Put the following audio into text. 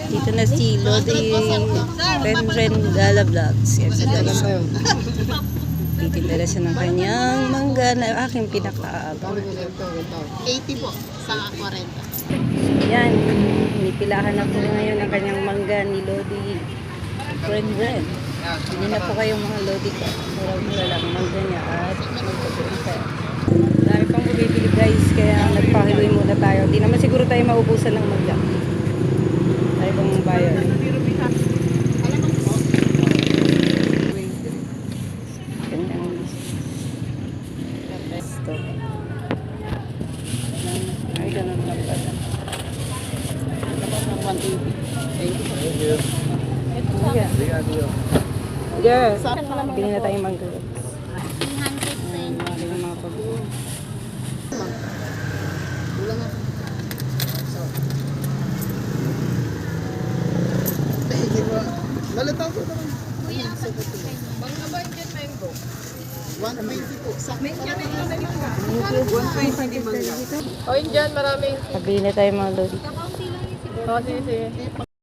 Dito na si Lodi Renren Gala Vlogs. Yan sa guys. Titinda na siya ng kanyang mangga na aking pinakaabang. 80 po sa 40. Yan. Pinipilahan na po ngayon ang kanyang mangga ni Lodi Renren. Hindi na po kayong mga Lodi ko. Mura-mura lang mangga niya at magpapilin kayo. Dami pang bumibili guys, kaya nagpakiloy muna tayo. Hindi naman siguro tayo maubusan ng mangga. Tayo pang bayan. Ay, ganun lang pala. Yes. Bili na tayong mangga. 300 Ayan, mga pag-uwi. Lalataw ko naman. Kuya, Bangga ba dyan mango? 120 po. May dyan ay naman yung ka. 120 mangga. O yun dyan, maraming. Pabili na tayo mga lodi. kakaunti lang yung O, sige, sige.